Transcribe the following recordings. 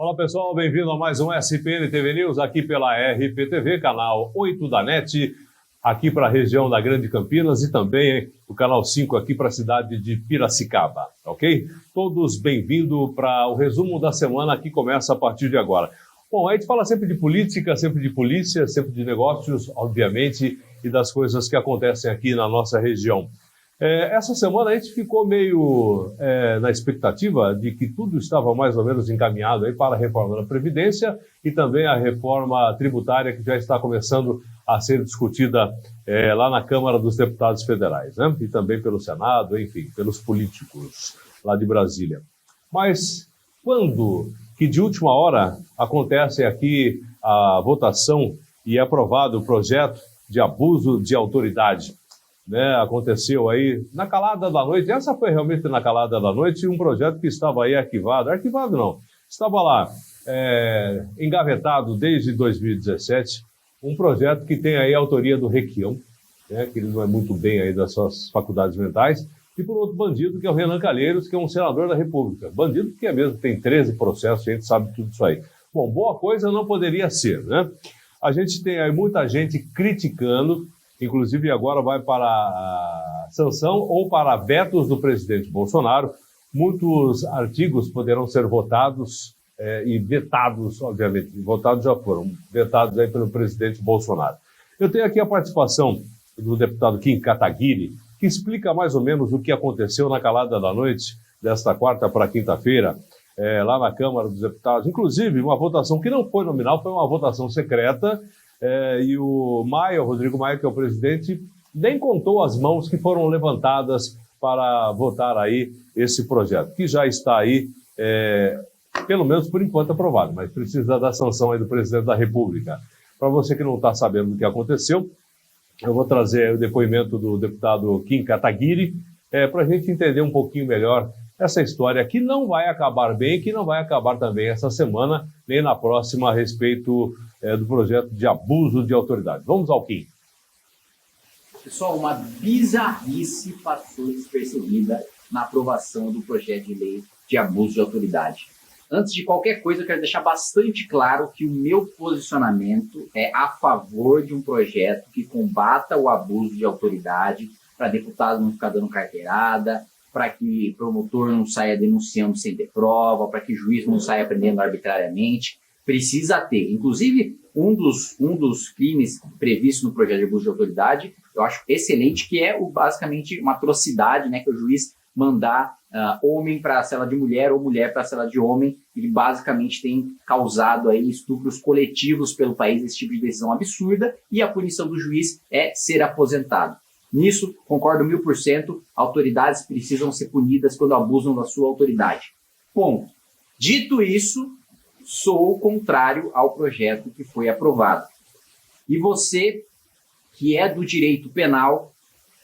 Olá pessoal, bem-vindo a mais um SPN TV News aqui pela RPTV, canal 8 da NET, aqui para a região da Grande Campinas e também o canal 5 aqui para a cidade de Piracicaba, ok? Todos bem-vindos para o resumo da semana que começa a partir de agora. Bom, a gente fala sempre de política, sempre de polícia, sempre de negócios, obviamente, e das coisas que acontecem aqui na nossa região. Essa semana a gente ficou meio na expectativa de que tudo estava mais ou menos encaminhado aí para a reforma da Previdência e também a reforma tributária que já está começando a ser discutida lá na Câmara dos Deputados Federais, né? E também pelo Senado, enfim, pelos políticos lá de Brasília. Mas quando que de última hora acontece aqui a votação e é aprovado o projeto de abuso de autoridade? Aconteceu aí na calada da noite, essa foi realmente na calada da noite, um projeto que estava aí arquivado não, estava lá engavetado desde 2017, um projeto que tem aí a autoria do Requião, que ele não é muito bem aí das suas faculdades mentais, e por outro bandido que é o Renan Calheiros, que é um senador da República, bandido que é mesmo, tem 13 processos, a gente sabe tudo isso aí. Bom, boa coisa não poderia ser, né? A gente tem aí muita gente criticando, inclusive agora vai para a sanção ou para vetos do presidente Bolsonaro. Muitos artigos poderão ser votados e vetados, obviamente. Votados já foram, vetados aí pelo presidente Bolsonaro. Eu tenho aqui a participação do deputado Kim Kataguiri, que explica mais ou menos o que aconteceu na calada da noite, desta quarta para quinta-feira, lá na Câmara dos Deputados. Inclusive, uma votação que não foi nominal, foi uma votação secreta, e o Rodrigo Maia, que é o presidente, nem contou as mãos que foram levantadas para votar aí esse projeto, que já está aí, pelo menos por enquanto aprovado, mas precisa da sanção aí do presidente da República. Para você que não está sabendo o que aconteceu, eu vou trazer o depoimento do deputado Kim Kataguiri, para a gente entender um pouquinho melhor essa história que não vai acabar bem, que não vai acabar também essa semana, nem na próxima, a respeito do projeto de abuso de autoridade. Vamos ao Kim. Pessoal, uma bizarrice passou despercebida na aprovação do projeto de lei de abuso de autoridade. Antes de qualquer coisa, eu quero deixar bastante claro que o meu posicionamento é a favor de um projeto que combata o abuso de autoridade, para deputado não ficar dando carteirada, para que promotor não saia denunciando sem ter prova, para que juiz não saia prendendo arbitrariamente. Precisa ter. Inclusive, um dos crimes previstos no projeto de abuso de autoridade, eu acho excelente, que é basicamente uma atrocidade, né, que o juiz mandar homem para a cela de mulher ou mulher para a cela de homem. Ele basicamente tem causado aí estupros coletivos pelo país, esse tipo de decisão absurda, e a punição do juiz é ser aposentado. Nisso, concordo 1000%, autoridades precisam ser punidas quando abusam da sua autoridade. Ponto. Dito isso, sou contrário ao projeto que foi aprovado. E você, que é do direito penal,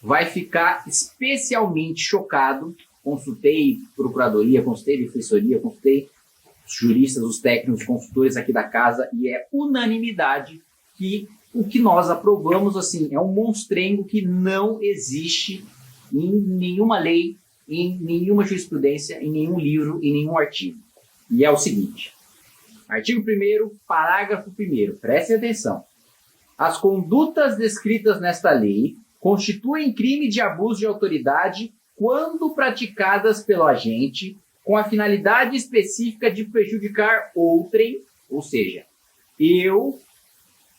vai ficar especialmente chocado. Consultei procuradoria, consultei defensoria, consultei os juristas, os técnicos, os consultores aqui da casa, e é unanimidade que o que nós aprovamos assim é um monstrengo que não existe em nenhuma lei, em nenhuma jurisprudência, em nenhum livro, em nenhum artigo. E é o seguinte: artigo 1º, parágrafo 1º, prestem atenção. As condutas descritas nesta lei constituem crime de abuso de autoridade quando praticadas pelo agente com a finalidade específica de prejudicar outrem, ou seja, eu,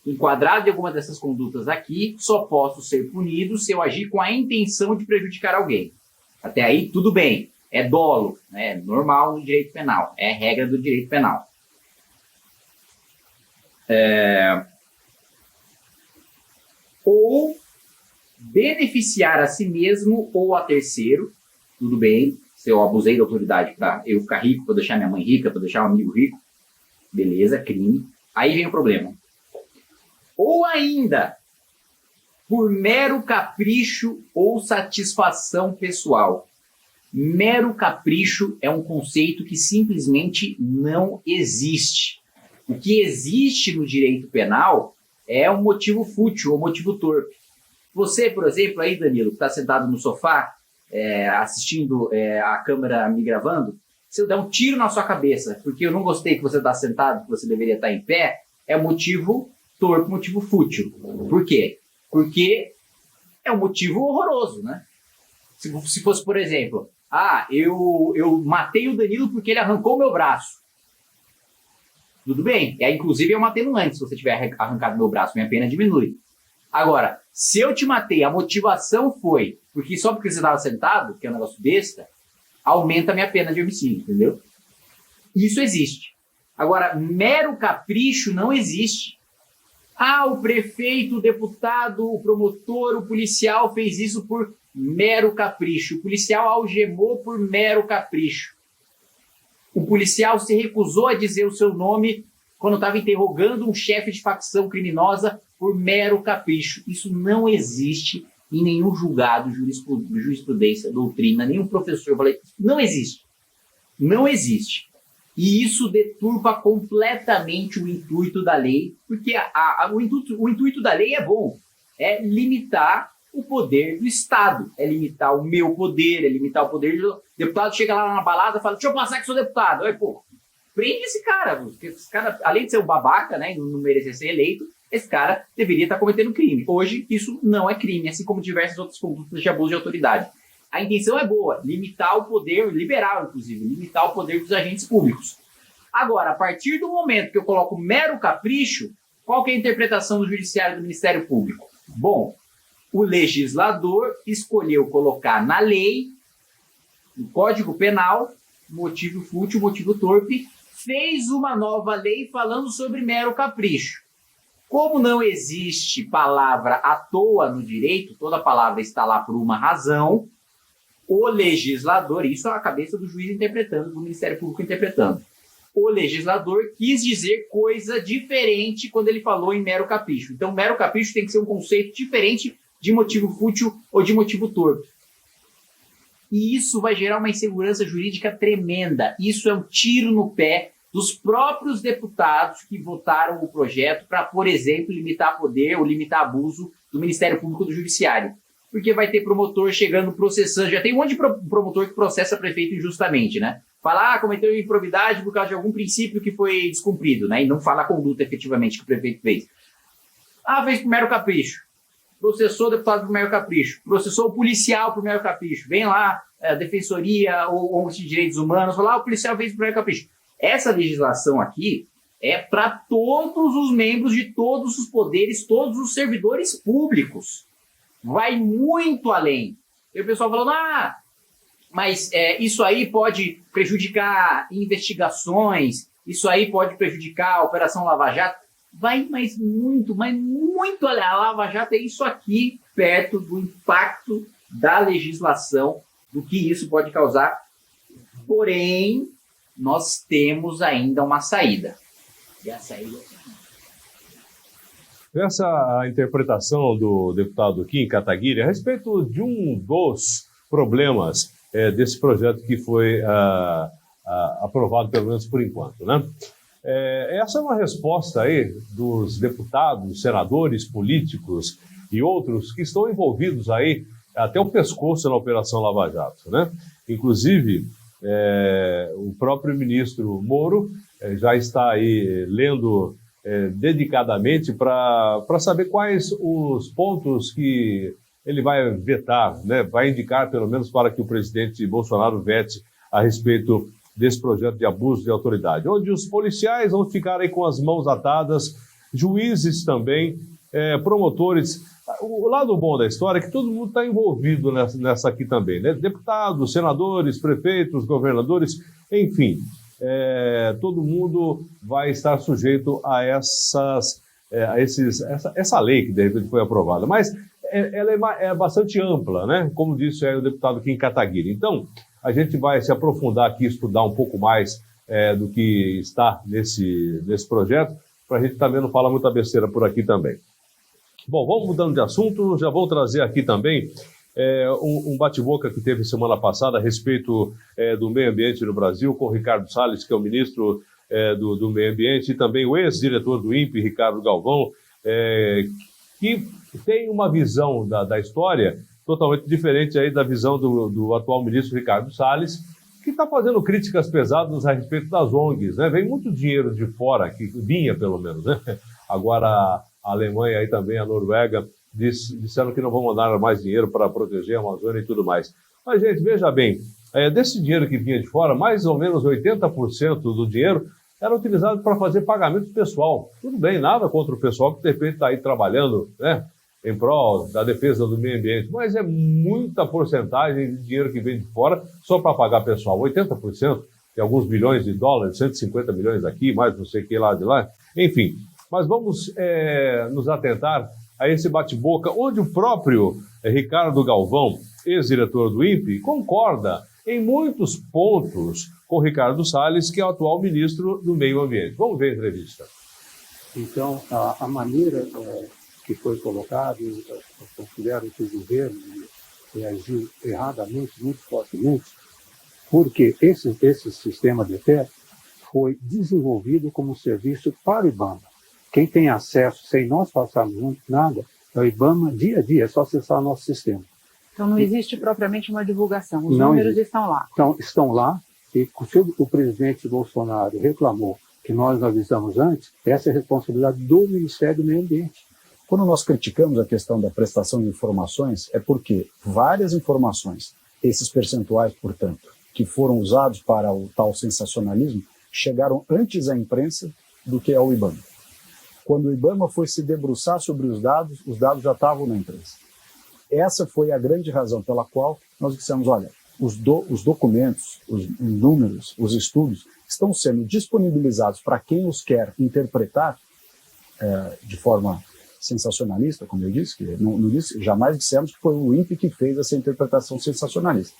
enquadrado em alguma dessas condutas aqui, só posso ser punido se eu agir com a intenção de prejudicar alguém. Até aí, tudo bem. É dolo, né? É normal no direito penal. É regra do direito penal. Ou beneficiar a si mesmo ou a terceiro. Tudo bem. Se eu abusei da autoridade para eu ficar rico, para deixar minha mãe rica, para deixar um amigo rico. Beleza, crime. Aí vem o problema. Ou ainda, por mero capricho ou satisfação pessoal. Mero capricho é um conceito que simplesmente não existe. O que existe no direito penal é um motivo fútil ou motivo torpe. Você, por exemplo, aí, Danilo, que está sentado no sofá, assistindo a câmera me gravando, se eu der um tiro na sua cabeça, porque eu não gostei que você está sentado, que você deveria estar em pé, é motivo torpe, motivo fútil. Por quê? Porque é um motivo horroroso, né? Se fosse, por exemplo, eu matei o Danilo porque ele arrancou meu braço. Tudo bem. Inclusive, eu matei no antes. Se você tiver arrancado meu braço, minha pena diminui. Agora, se eu te matei, a motivação foi só porque você estava sentado, que é um negócio besta, aumenta a minha pena de homicídio, entendeu? Isso existe. Agora, mero capricho não existe. O prefeito, o deputado, o promotor, o policial fez isso por mero capricho. O policial algemou por mero capricho. O policial se recusou a dizer o seu nome quando estava interrogando um chefe de facção criminosa por mero capricho. Isso não existe em nenhum julgado, jurisprudência, doutrina, nenhum professor. Eu falei, não existe. Não existe. E isso deturpa completamente o intuito da lei, porque o intuito da lei é bom, é limitar o poder do Estado, é limitar o meu poder, é limitar o poder do deputado. Chega lá na balada e fala, deixa eu passar que sou deputado. Aí, pô, prende esse cara, porque esse cara, além de ser um babaca, né, e não merecer ser eleito, esse cara deveria estar cometendo crime. Hoje, isso não é crime, assim como diversas outras condutas de abuso de autoridade. A intenção é boa, limitar o poder, liberal, inclusive, limitar o poder dos agentes públicos. Agora, a partir do momento que eu coloco mero capricho, qual que é a interpretação do Judiciário do Ministério Público? Bom, o legislador escolheu colocar na lei, no Código Penal, motivo fútil, motivo torpe, fez uma nova lei falando sobre mero capricho. Como não existe palavra à toa no direito, toda palavra está lá por uma razão, o legislador, isso é a cabeça do juiz interpretando, do Ministério Público interpretando, o legislador quis dizer coisa diferente quando ele falou em mero capricho. Então, mero capricho tem que ser um conceito diferente de motivo fútil ou de motivo torpe. E isso vai gerar uma insegurança jurídica tremenda. Isso é um tiro no pé dos próprios deputados que votaram o projeto para, por exemplo, limitar poder ou limitar abuso do Ministério Público do Judiciário. Porque vai ter promotor chegando processando. Já tem um monte de promotor que processa prefeito injustamente, né? Fala, cometeu improbidade por causa de algum princípio que foi descumprido, né? E não fala a conduta efetivamente que o prefeito fez. Fez por mero capricho. Processou o deputado por mero capricho. Processou o policial por mero capricho. Vem lá, a defensoria ou ONG de direitos humanos, fala, o policial fez por mero capricho. Essa legislação aqui é para todos os membros de todos os poderes, todos os servidores públicos. Vai muito além. E o pessoal falando, mas isso aí pode prejudicar investigações, isso aí pode prejudicar a Operação Lava Jato. Vai muito além. A Lava Jato é isso aqui, perto do impacto da legislação, do que isso pode causar. Porém, nós temos ainda uma saída. E a saída essa interpretação do deputado Kim Kataguiri a respeito de um dos problemas desse projeto que foi aprovado, pelo menos por enquanto, né? Essa é uma resposta aí dos deputados, senadores, políticos e outros que estão envolvidos aí até o pescoço na Operação Lava Jato, né? Inclusive, o próprio ministro Moro já está aí lendo dedicadamente para saber quais os pontos que ele vai vetar, né? Vai indicar, pelo menos, para que o presidente Bolsonaro vete a respeito desse projeto de abuso de autoridade, onde os policiais vão ficar aí com as mãos atadas, juízes também, promotores. O lado bom da história é que todo mundo está envolvido nessa aqui também, né? Deputados, senadores, prefeitos, governadores, enfim, todo mundo vai estar sujeito a essa lei que de repente foi aprovada. Mas ela é bastante ampla, né? Como disse aí o deputado Kim Kataguiri. Então, a gente vai se aprofundar aqui, estudar um pouco mais do que está nesse projeto, para a gente também não falar muita besteira por aqui também. Bom, vamos mudando de assunto, já vou trazer aqui também um bate-boca que teve semana passada a respeito do meio ambiente no Brasil, com o Ricardo Salles, que é o ministro do meio ambiente, e também o ex-diretor do INPE, Ricardo Galvão, que tem uma visão da história totalmente diferente aí da visão do atual ministro Ricardo Salles, que está fazendo críticas pesadas a respeito das ONGs, né? Vem muito dinheiro de fora, que vinha pelo menos, né? Agora a Alemanha e também a Noruega disseram que não vão mandar mais dinheiro para proteger a Amazônia e tudo mais. Mas, gente, veja bem, desse dinheiro que vinha de fora, mais ou menos 80% do dinheiro era utilizado para fazer pagamento pessoal. Tudo bem, nada contra o pessoal que de repente está aí trabalhando, né, em prol da defesa do meio ambiente, mas é muita porcentagem de dinheiro que vem de fora só para pagar pessoal. 80%, tem alguns bilhões de dólares, 150 milhões aqui, mais não sei o que lá de lá, enfim. Mas vamos nos atentar a esse bate-boca, onde o próprio Ricardo Galvão, ex-diretor do INPE, concorda em muitos pontos com Ricardo Salles, que é o atual ministro do Meio Ambiente. Vamos ver a entrevista. Então, a maneira que foi colocada, eu considero que o governo reagiu erradamente, muito fortemente, porque esse sistema de TET foi desenvolvido como serviço para o IBAMA. Quem tem acesso, sem nós passarmos nada, é o IBAMA dia a dia, é só acessar o nosso sistema. Então não existe propriamente uma divulgação, os não números existe. Estão lá. Então, estão lá, e se o presidente Bolsonaro reclamou que nós não avisamos antes, essa é a responsabilidade do Ministério do Meio Ambiente. Quando nós criticamos a questão da prestação de informações, é porque várias informações, esses percentuais, portanto, que foram usados para o tal sensacionalismo, chegaram antes à imprensa do que ao IBAMA. Quando o IBAMA foi se debruçar sobre os dados já estavam na imprensa. Essa foi a grande razão pela qual nós dissemos, olha, os documentos, os números, os estudos estão sendo disponibilizados para quem os quer interpretar de forma sensacionalista, como eu disse, que jamais dissemos que foi o INPE que fez essa interpretação sensacionalista.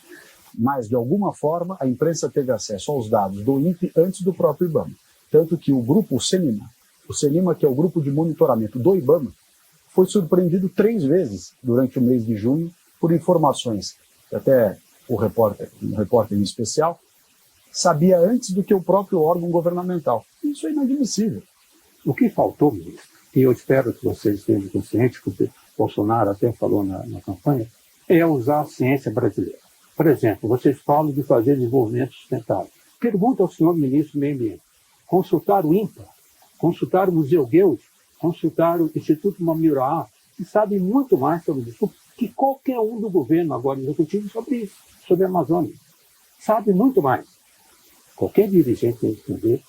Mas, de alguma forma, a imprensa teve acesso aos dados do INPE antes do próprio IBAMA. Tanto que o grupo, o CENIMA, que é o grupo de monitoramento do IBAMA, foi surpreendido 3 vezes durante o mês de junho por informações que até um repórter em especial, sabia antes do que o próprio órgão governamental. Isso é inadmissível. O que faltou, ministro, e eu espero que vocês estejam conscientes, porque o Bolsonaro até falou na campanha, é usar a ciência brasileira. Por exemplo, vocês falam de fazer desenvolvimento sustentável. Pergunta ao senhor ministro do Meio Ambiente, consultar o INPA, consultar o Museu Goethe, consultar o Instituto Mamiraá, que sabe muito mais sobre isso que qualquer um do governo agora executivo sobre isso, sobre a Amazônia. Sabe muito mais. Qualquer dirigente tem que entender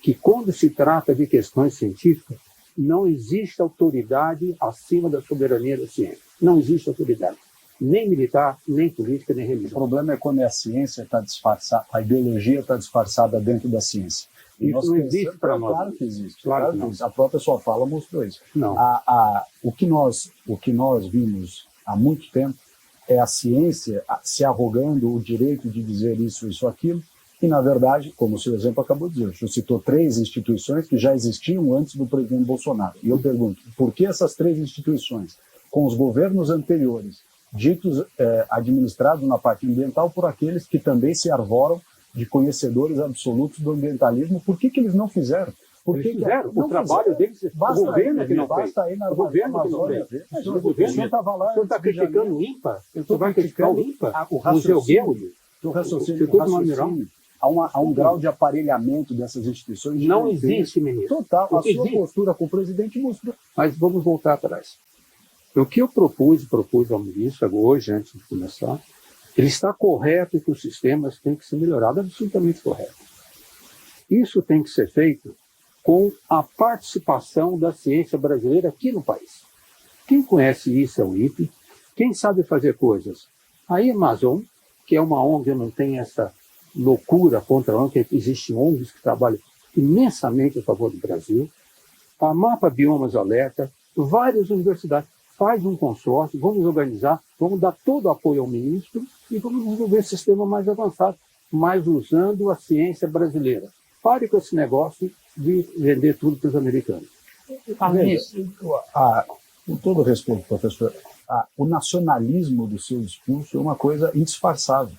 que quando se trata de questões científicas, não existe autoridade acima da soberania da ciência. Não existe autoridade. Nem militar, nem política, nem O religiosa. problema é quando a ciência está disfarçada, a ideologia está disfarçada dentro da ciência. E Isso nós não pensamos, existe para nós. Claro que existe. Claro que não. A própria sua fala mostrou isso. Não. O que nós vimos há muito tempo é a ciência se arrogando o direito de dizer isso, aquilo, e, na verdade, como o seu exemplo acabou de dizer, o senhor citou 3 instituições que já existiam antes do presidente Bolsonaro. E eu pergunto, por que essas 3 instituições, com os governos anteriores, ditos administrados na parte ambiental por aqueles que também se arvoram de conhecedores absolutos do ambientalismo, por que eles não fizeram? Eles fizeram. O trabalho deles, o governo que não fez. O governo que não fez. O governo estava lá. O senhor está criticando o INPA? Você vai criticar o INPA? O Museu Goethe? O raciocínio. Há um grau de aparelhamento dessas instituições. Não existe, ministro. Total. A sua postura com o presidente mostrou. Mas vamos voltar atrás. O que eu propus ao ministro hoje, antes de começar, ele está correto que os sistemas têm que ser melhorados, absolutamente correto. Isso tem que ser feito com a participação da ciência brasileira aqui no país. Quem conhece isso é o INPE, quem sabe fazer coisas. A Amazon, que é uma ONG, eu não tenho essa loucura contra a ONG, que existem ONGs que trabalham imensamente a favor do Brasil, a Mapa Biomas Alerta, várias universidades. Faz um consórcio, vamos organizar, vamos dar todo o apoio ao ministro e vamos desenvolver um sistema mais avançado, mas usando a ciência brasileira. Pare com esse negócio de vender tudo para os americanos. Com todo respeito, professor, o nacionalismo do seu discurso é uma coisa indisfarçável.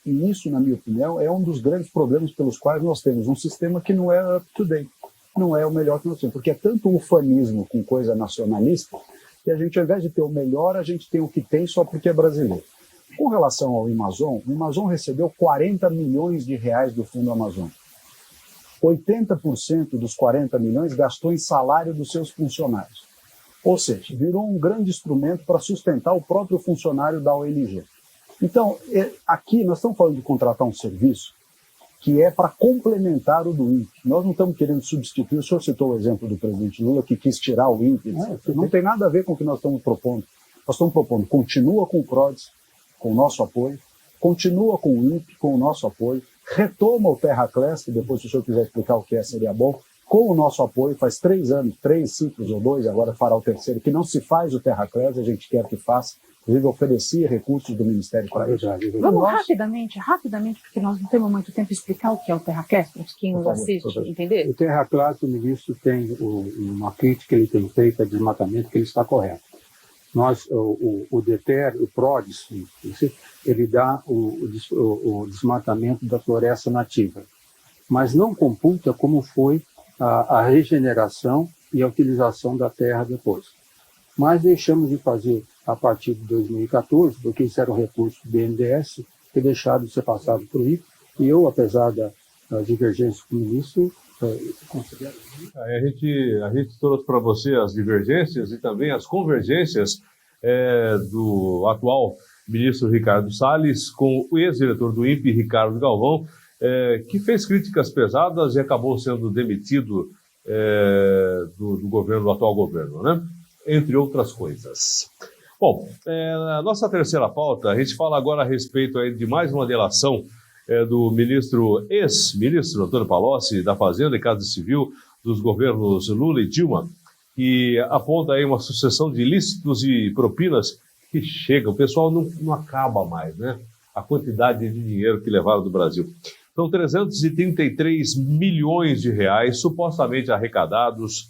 E isso, na minha opinião, é um dos grandes problemas pelos quais nós temos um sistema que não é up-to-date, não é o melhor que nós temos, porque é tanto ufanismo com coisa nacionalista que a gente, ao invés de ter o melhor, a gente tem o que tem só porque é brasileiro. Com relação ao Amazon, o Amazon recebeu 40 milhões de reais do Fundo Amazônico. 80% dos 40 milhões gastou em salário dos seus funcionários. Ou seja, virou um grande instrumento para sustentar o próprio funcionário da ONG. Então, aqui nós estamos falando de contratar um serviço que é para complementar o do INPE. Nós não estamos querendo substituir, o senhor citou o exemplo do presidente Lula, que quis tirar o INPE. Não tem nada a ver com o que nós estamos propondo. Nós estamos propondo, continua com o PRODES, com o nosso apoio, continua com o INPE, com o nosso apoio, retoma o TerraClass, que depois, se o senhor quiser explicar o que é, seria bom, com o nosso apoio, faz 3 anos, 3 ciclos ou 2, agora fará o terceiro, que não se faz o TerraClass, a gente quer que faça. Inclusive, oferecia recursos do Ministério para isso. Vamos rapidamente, porque nós não temos muito tempo, explicar o que é o TerraClass, para quem nos assiste, entender? O TerraClass, o ministro tem uma crítica que ele tem feito a desmatamento, que ele está correto. O DETER, o PRODES, ele dá o desmatamento da floresta nativa, mas não computa como foi a regeneração e a utilização da terra depois. Mas deixamos de fazer a partir de 2014, porque isso era um recurso do BNDES, que deixado de ser passado para o INPE, e eu, apesar das divergências com o ministro, considero. A gente trouxe para você as divergências e também as convergências do atual ministro Ricardo Salles com o ex-diretor do INPE, Ricardo Galvão, que fez críticas pesadas e acabou sendo demitido do atual governo, né? Entre outras coisas. Bom, na nossa terceira pauta, a gente fala agora a respeito aí de mais uma delação do ex-ministro Antônio Palocci, da Fazenda e Casa Civil, dos governos Lula e Dilma, que aponta aí uma sucessão de ilícitos e propinas que chega, o pessoal não acaba mais, né? A quantidade de dinheiro que levaram do Brasil. São 333 milhões de reais supostamente arrecadados,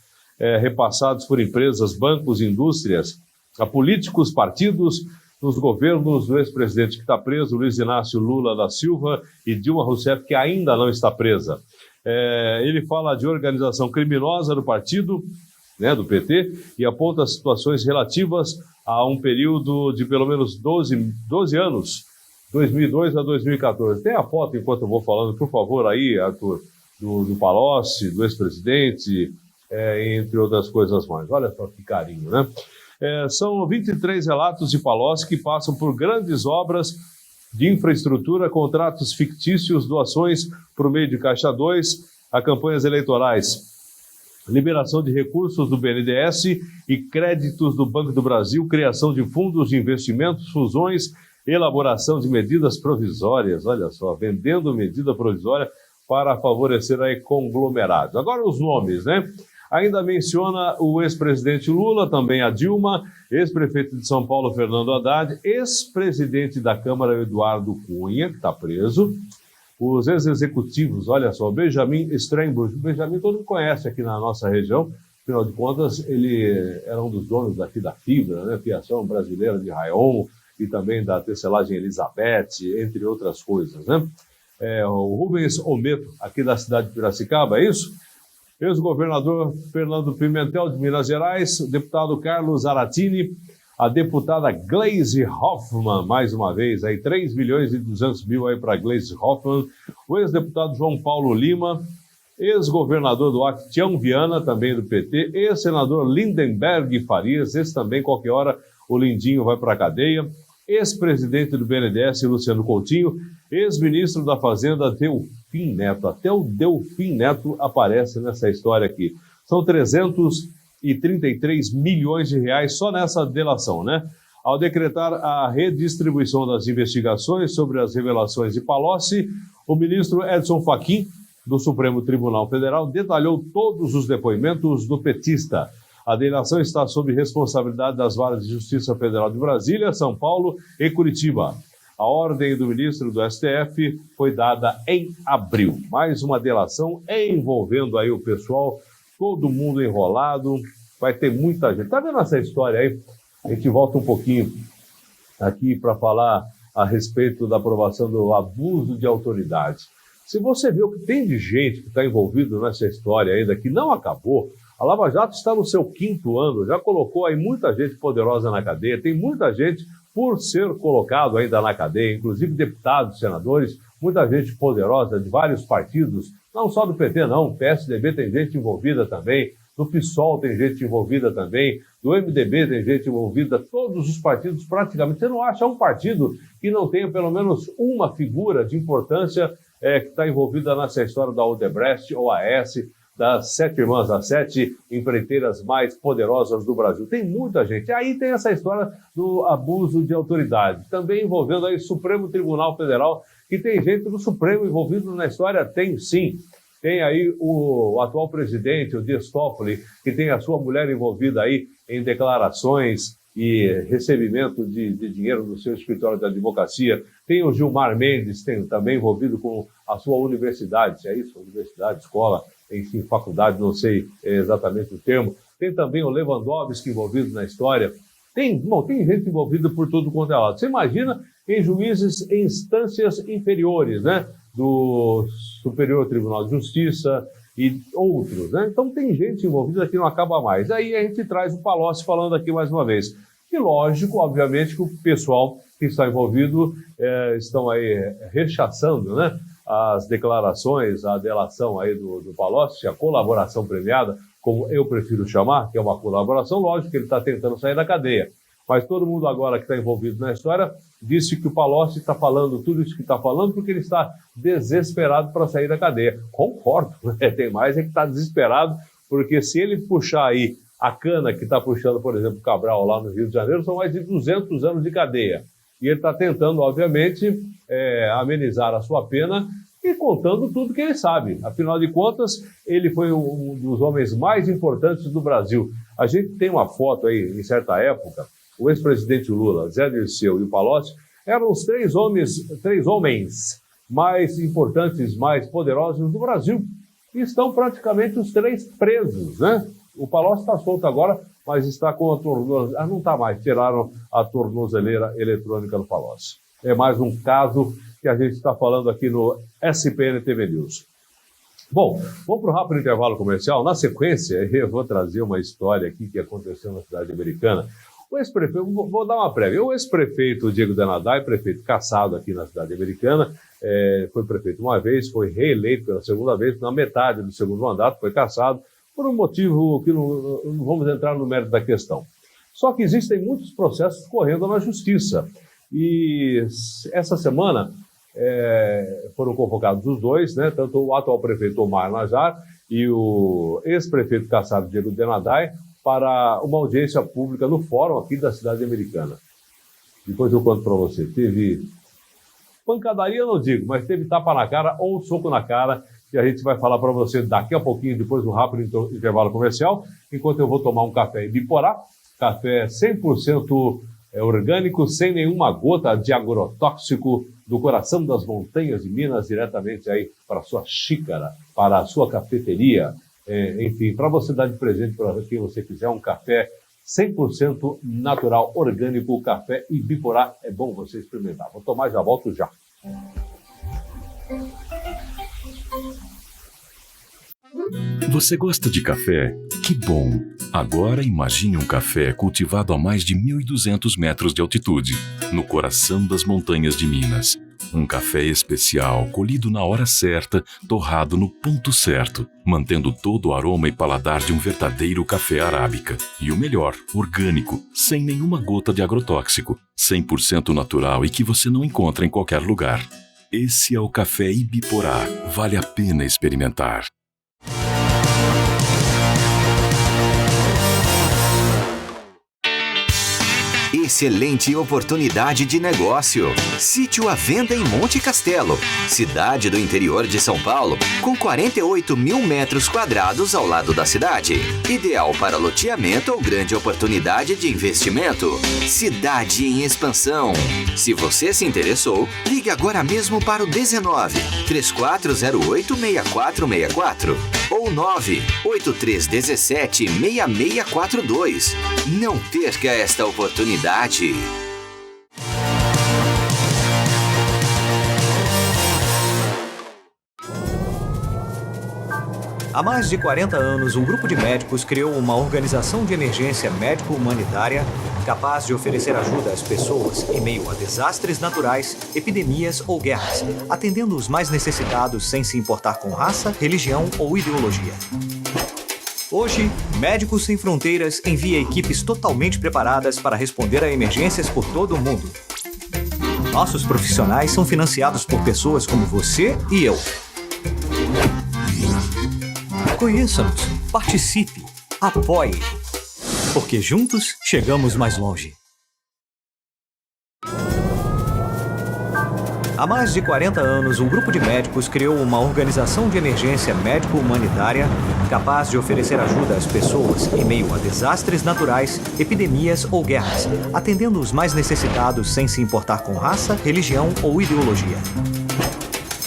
repassados por empresas, bancos, indústrias, a políticos, partidos, nos governos do ex-presidente que está preso, Luiz Inácio Lula da Silva, e Dilma Rousseff, que ainda não está presa. Ele fala de organização criminosa do partido, né, do PT, e aponta situações relativas a um período de pelo menos 12 anos, 2002 a 2014. Tem a foto, enquanto eu vou falando, por favor, aí, Arthur, do Palocci, do ex-presidente, entre outras coisas mais. Olha só que carinho, né? São 23 relatos de Palocci que passam por grandes obras de infraestrutura, contratos fictícios, doações por meio de Caixa 2 a campanhas eleitorais, liberação de recursos do BNDES e créditos do Banco do Brasil, criação de fundos de investimentos, fusões, elaboração de medidas provisórias, olha só, vendendo medida provisória para favorecer aí conglomerados. Agora os nomes, né? Ainda menciona o ex-presidente Lula, também a Dilma, ex-prefeito de São Paulo, Fernando Haddad, ex-presidente da Câmara, Eduardo Cunha, que está preso, os ex-executivos, olha só, Benjamin Steinbrück. O Benjamin todo mundo conhece aqui na nossa região, afinal de contas, ele era um dos donos daqui da Fibra, né, Fiação Brasileira de Raion, e também da tecelagem Elizabeth, entre outras coisas, né? O Rubens Ometo, aqui da cidade de Piracicaba, é isso? Ex-governador Fernando Pimentel, de Minas Gerais, o deputado Carlos Aratini, a deputada Gleisi Hoffmann, mais uma vez, aí 3 milhões e 200 mil aí para Gleisi Hoffmann, o ex-deputado João Paulo Lima, ex-governador do Acre, Tião Viana, também do PT, ex-senador Lindenberg Farias, esse também, qualquer hora, o Lindinho vai para a cadeia, ex-presidente do BNDES, Luciano Coutinho, ex-ministro da Fazenda, Delfim Neto. Até o Delfim Neto aparece nessa história aqui. São 333 milhões de reais só nessa delação, né? Ao decretar a redistribuição das investigações sobre as revelações de Palocci, o ministro Edson Fachin, do Supremo Tribunal Federal, detalhou todos os depoimentos do petista. A delação está sob responsabilidade das varas de Justiça Federal de Brasília, São Paulo e Curitiba. A ordem do ministro do STF foi dada em abril. Mais uma delação envolvendo aí o pessoal, todo mundo enrolado, vai ter muita gente. Tá vendo essa história aí? A gente volta um pouquinho aqui para falar a respeito da aprovação do abuso de autoridade. Se você vê o que tem de gente que está envolvido nessa história ainda, que não acabou, a Lava Jato está no seu 5º ano, já colocou aí muita gente poderosa na cadeia, tem muita gente por ser colocado ainda na cadeia, inclusive deputados, senadores, muita gente poderosa de vários partidos, não só do PT não, PSDB tem gente envolvida também, do PSOL tem gente envolvida também, do MDB tem gente envolvida, todos os partidos praticamente. Você não acha um partido que não tenha pelo menos uma figura de importância que está envolvida nessa história da Odebrecht ou AS, das 7 irmãs, as 7 empreiteiras mais poderosas do Brasil. Tem muita gente. Aí tem essa história do abuso de autoridade, também envolvendo aí o Supremo Tribunal Federal, que tem gente do Supremo envolvido na história, tem sim. Tem aí o atual presidente, o Dias Toffoli, que tem a sua mulher envolvida aí em declarações e recebimento de dinheiro do seu escritório de advocacia. Tem o Gilmar Mendes, também envolvido com a sua universidade, é isso? Universidade, escola, enfim, faculdade, não sei exatamente o termo. Tem também o Lewandowski envolvido na história. Tem gente envolvida por todo quanto é lado. Você imagina em juízes em instâncias inferiores, né? Do Superior Tribunal de Justiça e outros, né? Então tem gente envolvida que não acaba mais. Aí a gente traz o Palocci falando aqui mais uma vez. E lógico, obviamente, que o pessoal que está envolvido estão aí rechaçando, né, as declarações, a delação aí do Palocci, a colaboração premiada, como eu prefiro chamar, que é uma colaboração, lógico que ele está tentando sair da cadeia. Mas todo mundo agora que está envolvido na história disse que o Palocci está falando tudo isso que está falando porque ele está desesperado para sair da cadeia. Concordo, né? Tem mais é que está desesperado, porque se ele puxar aí a cana que está puxando, por exemplo, Cabral lá no Rio de Janeiro, são mais de 200 anos de cadeia. E ele está tentando, obviamente, amenizar a sua pena e contando tudo que ele sabe. Afinal de contas, ele foi um dos homens mais importantes do Brasil. A gente tem uma foto aí, em certa época, o ex-presidente Lula, Zé Dirceu e o Palocci eram os três homens mais importantes, mais poderosos do Brasil. E estão praticamente os três presos, né? O Palocci está solto agora, mas está com a tornozeleira... não está mais, tiraram a tornozeleira eletrônica do Palocci. É mais um caso que a gente está falando aqui no SPN TV News. Bom, vamos para o rápido intervalo comercial. Na sequência, eu vou trazer uma história aqui que aconteceu na cidade americana. O ex-prefeito, vou dar uma prévia, o ex-prefeito Diego Denadai, prefeito cassado aqui na cidade americana, foi prefeito uma vez, foi reeleito pela segunda vez, na metade do segundo mandato, foi cassado, por um motivo que não vamos entrar no mérito da questão. Só que existem muitos processos correndo na justiça. E essa semana foram convocados os dois, né, tanto o atual prefeito Omar Najar e o ex-prefeito cassado Diego Denadai, para uma audiência pública no fórum aqui da cidade americana. Depois eu conto para você. Teve pancadaria, não digo, mas teve tapa na cara ou soco na cara, que a gente vai falar para você daqui a pouquinho, depois do rápido intervalo comercial, enquanto eu vou tomar um café Ibiporá, café 100% orgânico, sem nenhuma gota de agrotóxico, do coração das montanhas de Minas, diretamente aí para a sua xícara, para a sua cafeteria, enfim, para você dar de presente para quem você quiser, um café 100% natural, orgânico, café Ibiporá. É bom você experimentar. Vou tomar, já volto já. Você gosta de café? Que bom! Agora imagine um café cultivado a mais de 1.200 metros de altitude, no coração das montanhas de Minas. Um café especial, colhido na hora certa, torrado no ponto certo, mantendo todo o aroma e paladar de um verdadeiro café arábica. E o melhor, orgânico, sem nenhuma gota de agrotóxico, 100% natural e que você não encontra em qualquer lugar. Esse é o café Ibiporá. Vale a pena experimentar. Excelente oportunidade de negócio. Sítio à venda em Monte Castelo, cidade do interior de São Paulo, com 48 mil metros quadrados ao lado da cidade. Ideal para loteamento ou grande oportunidade de investimento. Cidade em expansão. Se você se interessou, ligue agora mesmo para o 19 3408 6464 ou 98317 6642. Não perca esta oportunidade. Há mais de 40 anos, um grupo de médicos criou uma organização de emergência médico-humanitária capaz de oferecer ajuda às pessoas em meio a desastres naturais, epidemias ou guerras, atendendo os mais necessitados sem se importar com raça, religião ou ideologia. Hoje, Médicos Sem Fronteiras envia equipes totalmente preparadas para responder a emergências por todo o mundo. Nossos profissionais são financiados por pessoas como você e eu. Conheça-nos, participe, apoie, porque juntos chegamos mais longe. Há mais de 40 anos, um grupo de médicos criou uma organização de emergência médico-humanitária capaz de oferecer ajuda às pessoas em meio a desastres naturais, epidemias ou guerras, atendendo os mais necessitados sem se importar com raça, religião ou ideologia.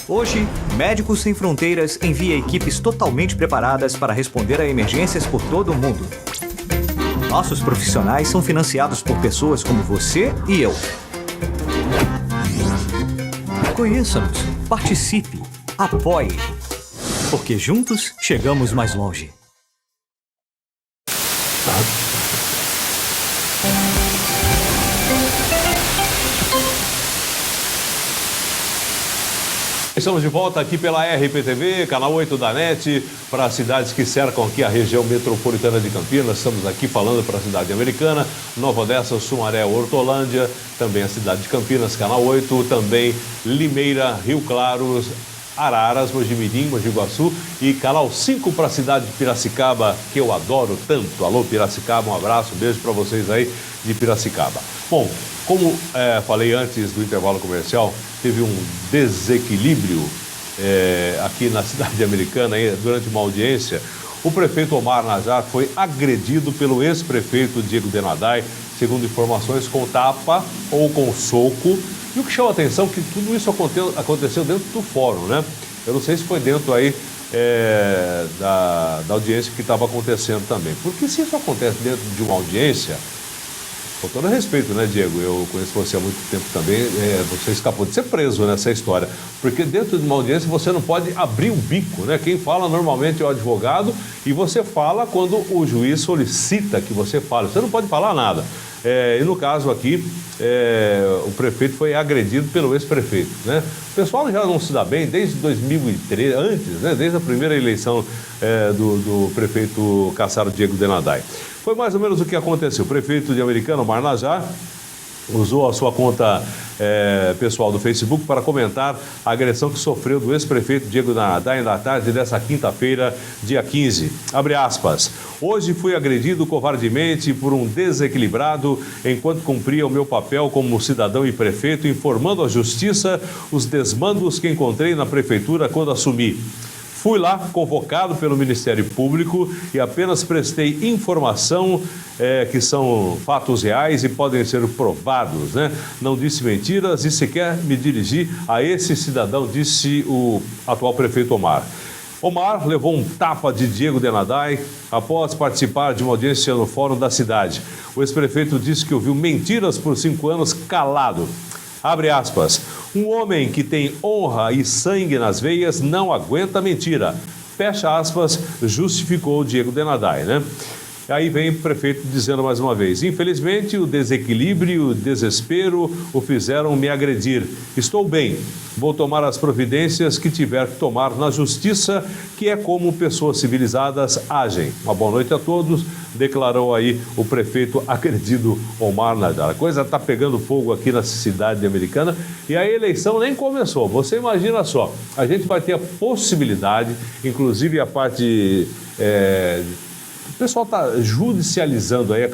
Hoje, Médicos Sem Fronteiras envia equipes totalmente preparadas para responder a emergências por todo o mundo. Nossos profissionais são financiados por pessoas como você e eu. Conheça-nos, participe, apoie, porque juntos chegamos mais longe. Estamos de volta aqui pela RPTV, canal 8 da NET, para as cidades que cercam aqui a região metropolitana de Campinas. Estamos aqui falando para a cidade americana, Nova Odessa, Sumaré, Hortolândia, também a cidade de Campinas, canal 8, também Limeira, Rio Claro, Araras, Mojimirim, Mogi Guaçu e canal 5 para a cidade de Piracicaba, que eu adoro tanto. Alô, Piracicaba, um abraço, um beijo para vocês aí de Piracicaba. Bom, como falei antes do intervalo comercial, teve um desequilíbrio aqui na cidade americana durante uma audiência. O prefeito Omar Najjar foi agredido pelo ex-prefeito Diego Denadai, segundo informações, com tapa ou com soco. E o que chama a atenção é que tudo isso aconteceu dentro do fórum, né? Eu não sei se foi dentro aí da audiência que estava acontecendo também. Porque se isso acontece dentro de uma audiência, com todo respeito, né, Diego? Eu conheço você há muito tempo também, você escapou de ser preso nessa história. Porque dentro de uma audiência você não pode abrir o bico, né? Quem fala normalmente é o advogado e você fala quando o juiz solicita que você fale. Você não pode falar nada. E no caso aqui, o prefeito foi agredido pelo ex-prefeito, né? O pessoal já não se dá bem desde 2013, antes, né? Desde a primeira eleição do prefeito caçado Diego Denadai. Foi mais ou menos o que aconteceu. O prefeito de Americana, Omar Najjar, usou a sua conta pessoal do Facebook para comentar a agressão que sofreu do ex-prefeito Diego Denadai na tarde dessa quinta-feira, dia 15. Abre aspas. Hoje fui agredido covardemente por um desequilibrado enquanto cumpria o meu papel como cidadão e prefeito, informando à justiça os desmandos que encontrei na prefeitura quando assumi. Fui lá convocado pelo Ministério Público e apenas prestei informação que são fatos reais e podem ser provados, né? Não disse mentiras e sequer me dirigi a esse cidadão, disse o atual prefeito Omar. Omar levou um tapa de Diego Denadai após participar de uma audiência no fórum da cidade. O ex-prefeito disse que ouviu mentiras por 5 anos calado. Abre aspas. Um homem que tem honra e sangue nas veias não aguenta mentira. Fecha aspas, justificou o Diego Denadai, né? Aí vem o prefeito dizendo mais uma vez, infelizmente o desequilíbrio e o desespero o fizeram me agredir. Estou bem, vou tomar as providências que tiver que tomar na justiça, que é como pessoas civilizadas agem. Uma boa noite a todos, declarou aí o prefeito agredido Omar Najjar. A coisa está pegando fogo aqui na cidade americana e a eleição nem começou. Você imagina só, a gente vai ter a possibilidade, inclusive a parte... O pessoal está judicializando aí a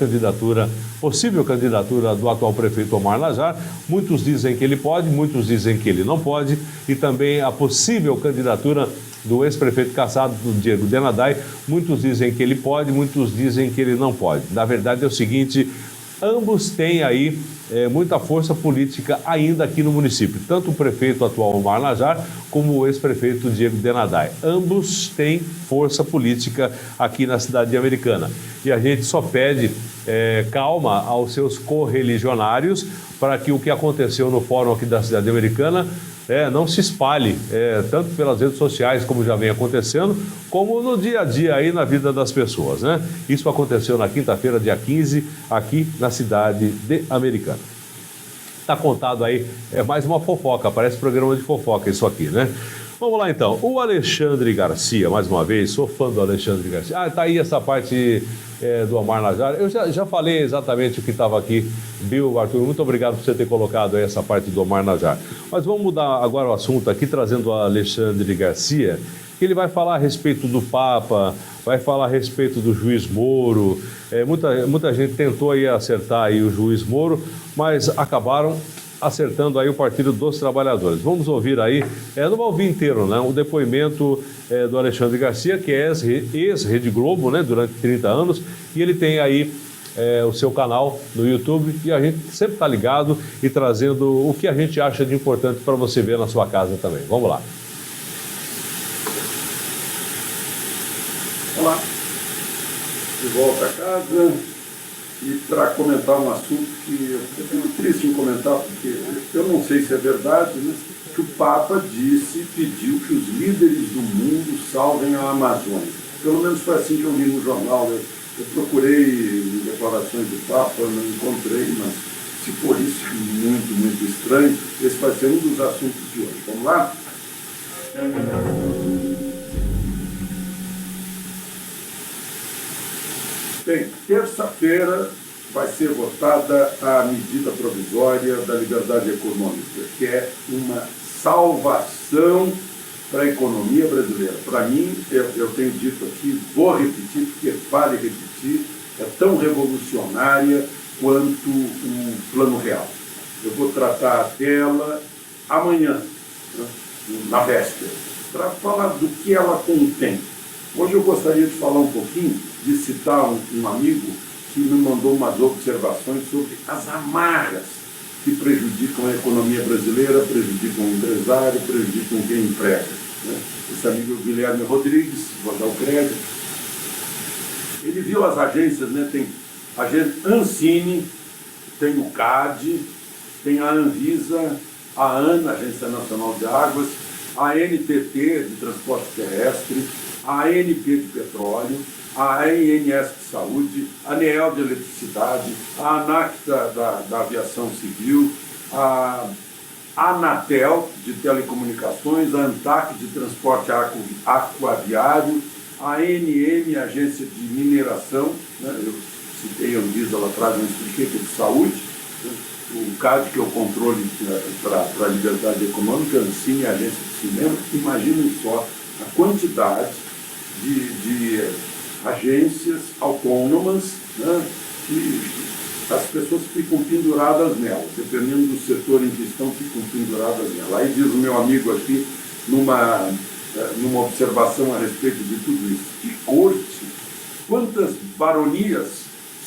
possível candidatura do atual prefeito Omar Najjar. Muitos dizem que ele pode, muitos dizem que ele não pode. E também a possível candidatura do ex-prefeito caçado, do Diego Denadai. Muitos dizem que ele pode, muitos dizem que ele não pode. Na verdade é o seguinte, ambos têm aí muita força política ainda aqui no município. Tanto o prefeito atual Omar Najjar como o ex-prefeito Diego Denadai. Ambos têm força política aqui na cidade de Americana. E a gente só pede calma aos seus correligionários para que o que aconteceu no fórum aqui da cidade americana não se espalhe, tanto pelas redes sociais, como já vem acontecendo, como no dia a dia aí na vida das pessoas, né? Isso aconteceu na quinta-feira, dia 15, aqui na cidade de Americana. Tá contado aí, é mais uma fofoca, parece programa de fofoca isso aqui, né? Vamos lá então, o Alexandre Garcia, mais uma vez, sou fã do Alexandre Garcia. Tá aí essa parte do Omar Najar. Eu já falei exatamente o que estava aqui, viu, Arthur? Muito obrigado por você ter colocado aí essa parte do Omar Najar. Mas vamos mudar agora o assunto aqui, trazendo o Alexandre Garcia, que ele vai falar a respeito do Papa, vai falar a respeito do juiz Moro. Muita gente tentou aí acertar aí o juiz Moro, mas acabaram acertando aí o Partido dos Trabalhadores. Vamos ouvir aí, não vou ouvir inteiro, né, o depoimento do Alexandre Garcia, que é ex-Rede Globo, né, durante 30 anos, e ele tem aí o seu canal no YouTube, e a gente sempre está ligado e trazendo o que a gente acha de importante para você ver na sua casa também. Vamos lá. Olá, de volta a casa e para comentar um assunto que eu fico triste em comentar, porque eu não sei se é verdade, mas que o Papa pediu que os líderes do mundo salvem a Amazônia. Pelo menos foi assim que eu li no jornal. Eu procurei declarações do Papa, não encontrei, mas se for isso é muito, muito estranho. Esse vai ser um dos assuntos de hoje. Vamos lá? Bem, terça-feira vai ser votada a medida provisória da liberdade econômica, que é uma salvação para a economia brasileira. Para mim, eu tenho dito aqui, vou repetir, porque vale repetir, é tão revolucionária quanto o Plano Real. Eu vou tratar dela amanhã, né, na véspera, para falar do que ela contém. Hoje eu gostaria de falar um pouquinho, de citar um amigo que me mandou umas observações sobre as amarras que prejudicam a economia brasileira, prejudicam o empresário, prejudicam quem emprega, né? Esse amigo é o Guilherme Rodrigues, vou dar o crédito. Ele viu as agências, né? Tem a Ancine, tem o CAD, tem a Anvisa, a ANA, Agência Nacional de Águas, a NTT, de Transporte Terrestre, a ANP de Petróleo, a ANS de Saúde, a ANEEL de Eletricidade, a ANAC da Aviação Civil, a Anatel de Telecomunicações, a ANTAC de Transporte Aquaviário, a ANM, Agência de Mineração, né? Eu citei a Anvisa lá atrás, mas expliquei que é de saúde, né? O CAD, que é o controle para a liberdade econômica, a Ancine, a Agência de Cinema. Imaginem só a quantidade de agências autônomas, né, que as pessoas ficam penduradas nelas, dependendo do setor em que estão, ficam penduradas nelas. Aí diz o meu amigo aqui, numa observação a respeito de tudo isso, que corte, quantas baronias,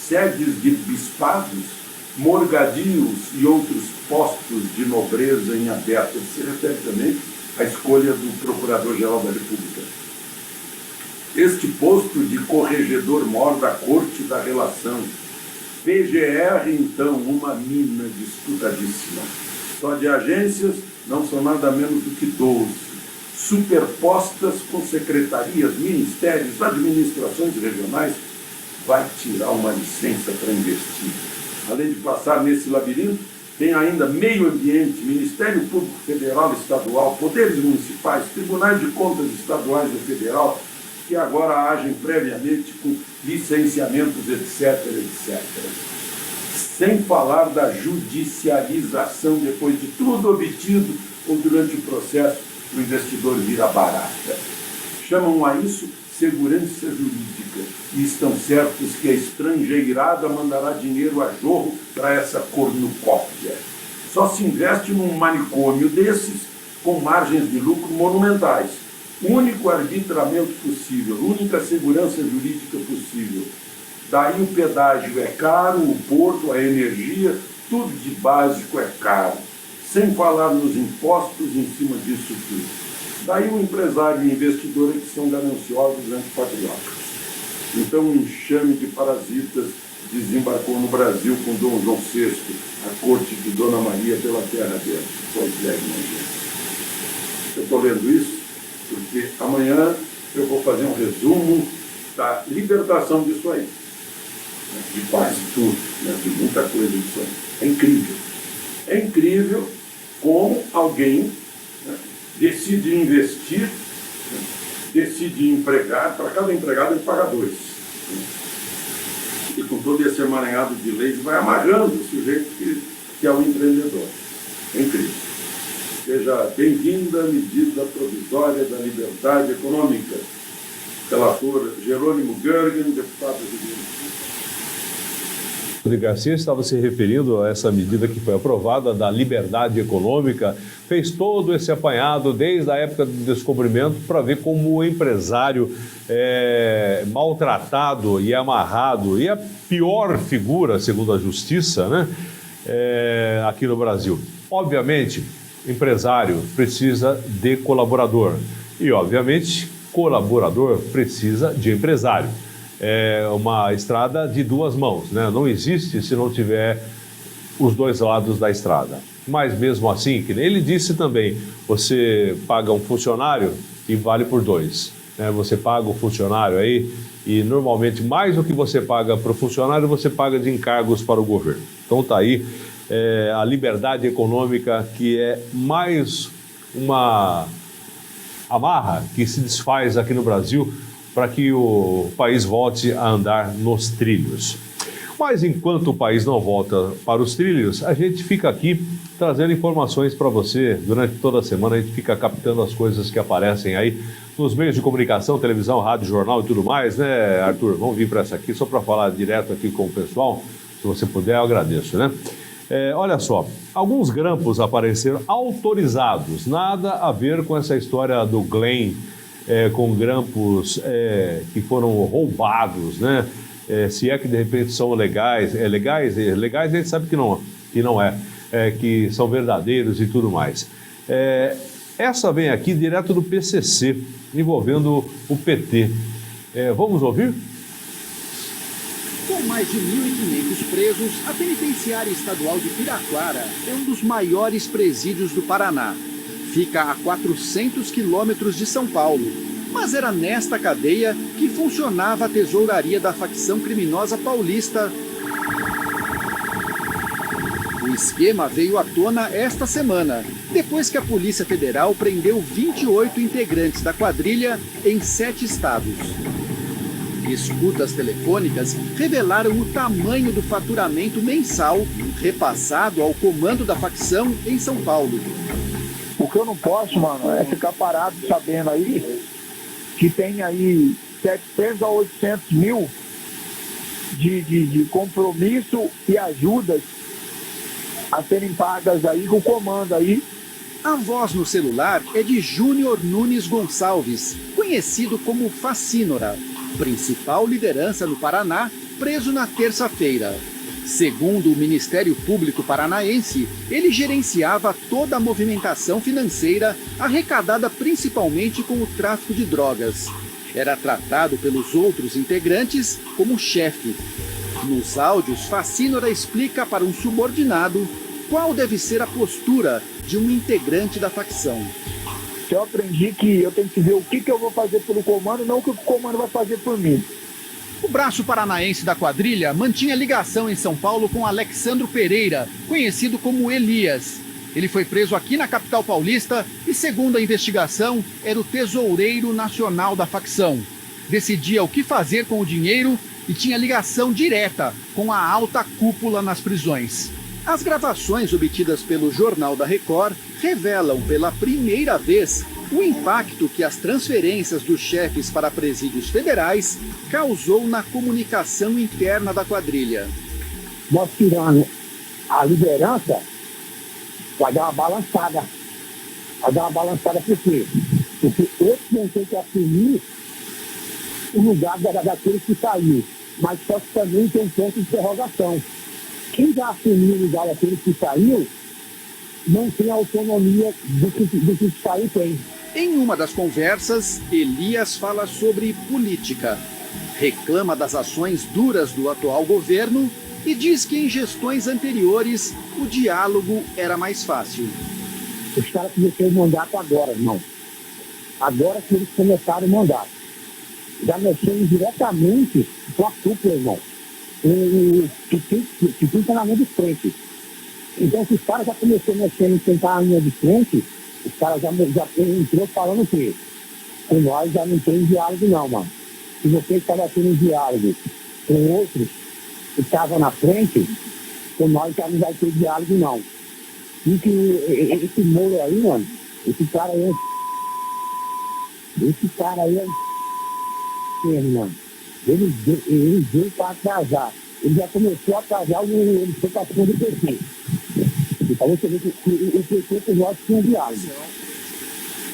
sedes de bispados, morgadios e outros postos de nobreza em aberto. Ele se refere também à escolha do Procurador-Geral da República. Este posto de corregedor-mor da Corte da Relação. PGR, então, uma mina disputadíssima. Só de agências não são nada menos do que 12, superpostas com secretarias, ministérios, administrações regionais. Vai tirar uma licença para investir. Além de passar nesse labirinto, tem ainda meio ambiente, Ministério Público Federal e Estadual, poderes municipais, tribunais de contas estaduais e federal, que agora agem previamente com licenciamentos, etc., etc. Sem falar da judicialização depois de tudo obtido ou durante o processo, o investidor vira barata. Chamam a isso segurança jurídica e estão certos que a estrangeirada mandará dinheiro a jorro para essa cornucópia. Só se investe num manicômio desses com margens de lucro monumentais. Único arbitramento possível, única segurança jurídica possível. Daí o pedágio é caro, o porto, a energia, tudo de básico é caro. Sem falar nos impostos em cima disso tudo. Daí o empresário e investidor que são gananciosos e antipatrióticos. Então um enxame de parasitas desembarcou no Brasil com Dom João VI, a corte de Dona Maria pela terra dele. Pois é, minha gente. Eu estou lendo isso porque amanhã eu vou fazer um resumo da libertação disso aí. De quase tudo, né? De muita coisa disso aí. É incrível. É incrível como alguém, né, decide investir, né, decide empregar, para cada empregado ele paga 2. Né? E com todo esse emaranhado de leis vai amarrando o sujeito que é o empreendedor. É incrível. Seja bem-vinda à medida provisória da liberdade econômica. Relator Jerônimo Gergen, deputado do Rio Grande do Sul. Rodrigo Garcia estava se referindo a essa medida que foi aprovada da liberdade econômica, fez todo esse apanhado desde a época do descobrimento para ver como o empresário é maltratado e amarrado, e a pior figura, segundo a justiça, né, aqui no Brasil. Obviamente, empresário precisa de colaborador e, obviamente, colaborador precisa de empresário. É uma estrada de duas mãos, né? Não existe se não tiver os dois lados da estrada. Mas mesmo assim, que ele disse também, você paga um funcionário e vale por 2. Né? Você paga o funcionário aí e normalmente mais do que você paga para o funcionário, você paga de encargos para o governo. Então tá aí a liberdade econômica, que é mais uma amarra que se desfaz aqui no Brasil para que o país volte a andar nos trilhos. Mas enquanto o país não volta para os trilhos, a gente fica aqui trazendo informações para você. Durante toda a semana a gente fica captando as coisas que aparecem aí nos meios de comunicação, televisão, rádio, jornal e tudo mais, né, Arthur? Vamos vir para essa aqui só para falar direto aqui com o pessoal. Se você puder, eu agradeço, né? Olha só, alguns grampos apareceram autorizados, nada a ver com essa história do Glenn, com grampos que foram roubados, né? Se é que de repente são legais, legais a gente sabe que não é, que são verdadeiros e tudo mais. Essa vem aqui direto do PCC, envolvendo o PT. Vamos ouvir? Com mais de 1.500 presos, a Penitenciária Estadual de Piraquara é um dos maiores presídios do Paraná. Fica a 400 quilômetros de São Paulo, mas era nesta cadeia que funcionava a tesouraria da facção criminosa paulista. O esquema veio à tona esta semana, depois que a Polícia Federal prendeu 28 integrantes da quadrilha em 7 estados. Escutas telefônicas revelaram o tamanho do faturamento mensal repassado ao comando da facção em São Paulo. O que eu não posso, mano, é ficar parado sabendo aí que tem aí 700 a 800 mil de compromisso e ajudas a serem pagas aí com o comando aí. A voz no celular é de Júnior Nunes Gonçalves, conhecido como Facínora, principal liderança no Paraná, preso na terça-feira. Segundo o Ministério Público Paranaense, ele gerenciava toda a movimentação financeira arrecadada principalmente com o tráfico de drogas. Era tratado pelos outros integrantes como chefe. Nos áudios, Facínora explica para um subordinado qual deve ser a postura de um integrante da facção. Eu aprendi que eu tenho que ver o que eu vou fazer pelo comando, não o que o comando vai fazer por mim. O braço paranaense da quadrilha mantinha ligação em São Paulo com Alexandro Pereira, conhecido como Elias. Ele foi preso aqui na capital paulista e, segundo a investigação, era o tesoureiro nacional da facção. Decidia o que fazer com o dinheiro e tinha ligação direta com a alta cúpula nas prisões. As gravações obtidas pelo Jornal da Record revelam pela primeira vez o impacto que as transferências dos chefes para presídios federais causou na comunicação interna da quadrilha. Nós tirando a liderança, vai dar uma balançada. Vai dar uma balançada por quê? Porque outros não têm que assumir o lugar daquele que saiu, mas só que também tem um ponto de interrogação. Quem já assumiu o lugar daquele que saiu não tem a autonomia do que saiu tem. Em uma das conversas, Elias fala sobre política, reclama das ações duras do atual governo e diz que em gestões anteriores o diálogo era mais fácil. Os caras começaram o mandato agora, irmão. Agora que eles começaram o mandato. Já mexendo diretamente com a cúpula, irmão. Que fica na linha de frente. Então, se os caras já começaram mexendo em tentar a linha de frente, os caras já entrou falando o quê? Com nós já não tem diálogo não, mano. Se você estava tendo diálogo com outros que estavam na frente, com nós já não vai ter diálogo não. E que esse Moro aí, mano, esse cara aí mano. Ele veio para atrasar. Ele já começou a atrasar, ele foi para cima do PT. Então você vê que o PT com nós tinha diálogo.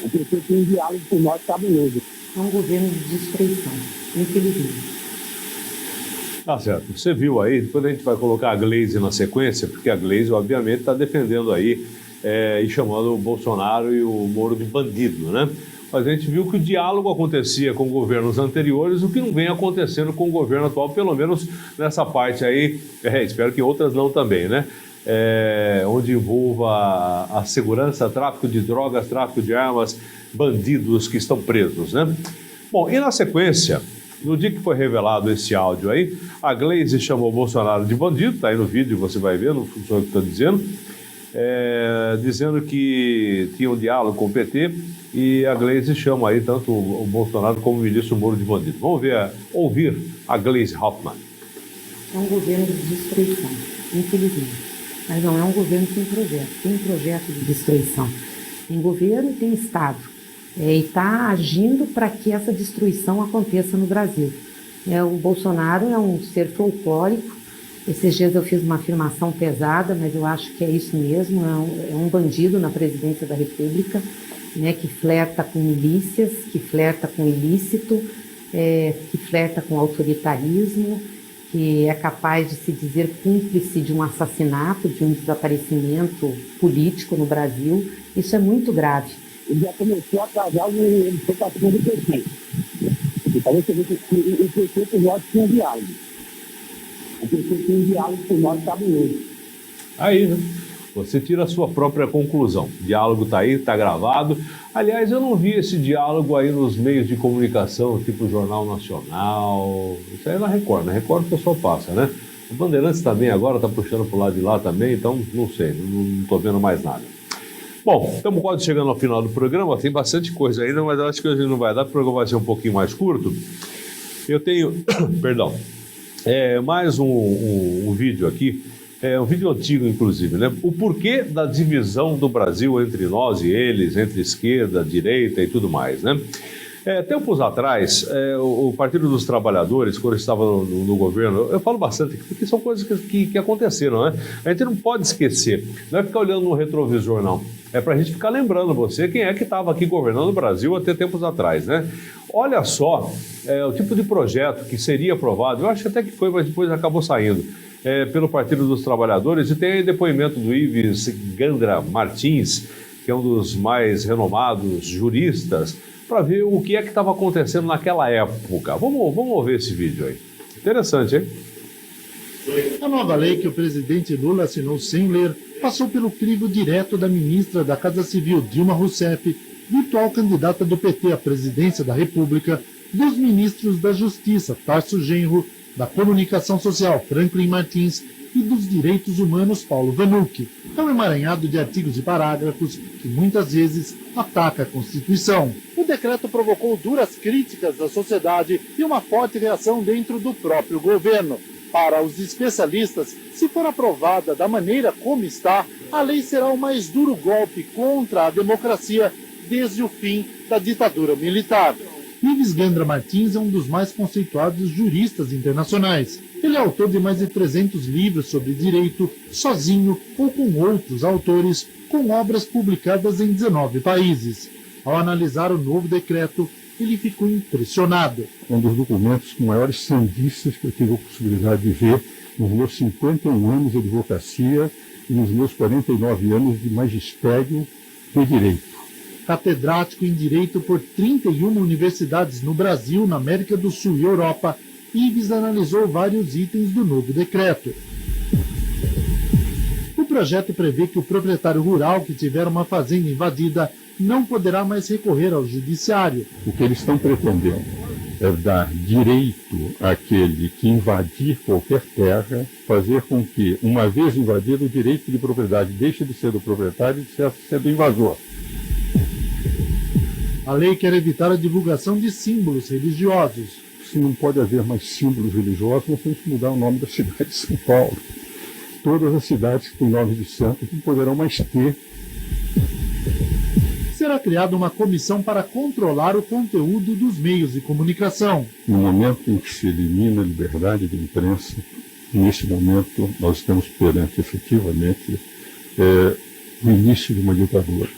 O PT tem um diálogo com nós cabuloso. É um governo de destruição, infelizmente. Tá certo. Você viu aí, depois a gente vai colocar a Gleisi na sequência, porque a Gleisi, obviamente, está defendendo aí e chamando o Bolsonaro e o Moro de bandido, né? Mas a gente viu que o diálogo acontecia com governos anteriores, o que não vem acontecendo com o governo atual, pelo menos nessa parte aí, espero que outras não também, né? Onde envolva a segurança, tráfico de drogas, tráfico de armas, bandidos que estão presos, né? Bom, e na sequência, no dia que foi revelado esse áudio aí, a Gleisi chamou o Bolsonaro de bandido, tá aí no vídeo, você vai ver, não sou eu que estou dizendo, dizendo que tinha um diálogo com o PT, e a Gleisi chama aí tanto o Bolsonaro como o ministro Moro de bandido. Vamos ouvir a Gleisi Hoffmann. É um governo de destruição, infelizmente. Mas não é um governo sem projeto. Tem um projeto de destruição. Tem governo e tem Estado. E está agindo para que essa destruição aconteça no Brasil. O Bolsonaro é um ser folclórico. Esses dias eu fiz uma afirmação pesada, mas eu acho que é isso mesmo. É um bandido na presidência da República, né, que flerta com milícias, que flerta com ilícito, que flerta com autoritarismo, que é capaz de se dizer cúmplice de um assassinato, de um desaparecimento político no Brasil. Isso é muito grave. Ele já começou a atrasar, ele foi para cima do PT. Então você vê que o PT com nós tinha diálogo. O PT tem um diálogo com nós cabuloso. Aí, né? Você tira a sua própria conclusão. O diálogo está aí, está gravado. Aliás, eu não vi esse diálogo aí nos meios de comunicação, tipo Jornal Nacional. Isso aí é na Record. Na Record o pessoal passa, né? O Bandeirantes também agora está puxando para o lado de lá também, então não sei, não estou vendo mais nada. Bom, estamos quase chegando ao final do programa, tem bastante coisa ainda, mas eu acho que hoje não vai dar, o programa vai ser um pouquinho mais curto. Eu tenho, perdão, mais um vídeo aqui. Um vídeo antigo, inclusive, né? O porquê da divisão do Brasil entre nós e eles, entre esquerda, direita e tudo mais, né? Tempos atrás, o Partido dos Trabalhadores, quando estava no governo, eu falo bastante, porque são coisas que aconteceram, né? A gente não pode esquecer, não é ficar olhando no retrovisor, não. É para a gente ficar lembrando você quem é que estava aqui governando o Brasil até tempos atrás, né? Olha só o tipo de projeto que seria aprovado, eu acho até que foi, mas depois acabou saindo, pelo Partido dos Trabalhadores, e tem aí depoimento do Ives Gandra Martins, que é um dos mais renomados juristas, para ver o que é que estava acontecendo naquela época. Vamos ver esse vídeo aí. Interessante, hein? A nova lei que o presidente Lula assinou sem ler passou pelo crivo direto da ministra da Casa Civil, Dilma Rousseff, virtual candidata do PT à presidência da República, dos ministros da Justiça, Tarso Genro, da Comunicação Social, Franklin Martins, e dos Direitos Humanos, Paulo Vanucci. É um emaranhado de artigos e parágrafos que muitas vezes ataca a Constituição. O decreto provocou duras críticas da sociedade e uma forte reação dentro do próprio governo. Para os especialistas, se for aprovada da maneira como está, a lei será o mais duro golpe contra a democracia desde o fim da ditadura militar. Ives Gandra Martins é um dos mais conceituados juristas internacionais. Ele é autor de mais de 300 livros sobre direito, sozinho ou com outros autores, com obras publicadas em 19 países. Ao analisar o novo decreto, ele ficou impressionado. É um dos documentos com maiores sandices que eu tive a possibilidade de ver nos meus 51 anos de advocacia e nos meus 49 anos de magistério de direito. Catedrático em Direito por 31 universidades no Brasil, na América do Sul e Europa, Ives analisou vários itens do novo decreto. O projeto prevê que o proprietário rural que tiver uma fazenda invadida não poderá mais recorrer ao judiciário. O que eles estão pretendendo é dar direito àquele que invadir qualquer terra, fazer com que, uma vez invadido, o direito de propriedade deixe de ser do proprietário e de ser do invasor. A lei quer evitar a divulgação de símbolos religiosos. Se não pode haver mais símbolos religiosos, nós temos que mudar o nome da cidade de São Paulo. Todas as cidades que têm nome de santo não poderão mais ter. Será criada uma comissão para controlar o conteúdo dos meios de comunicação. No momento em que se elimina a liberdade de imprensa, nesse momento nós estamos perante, efetivamente, o início de uma ditadura.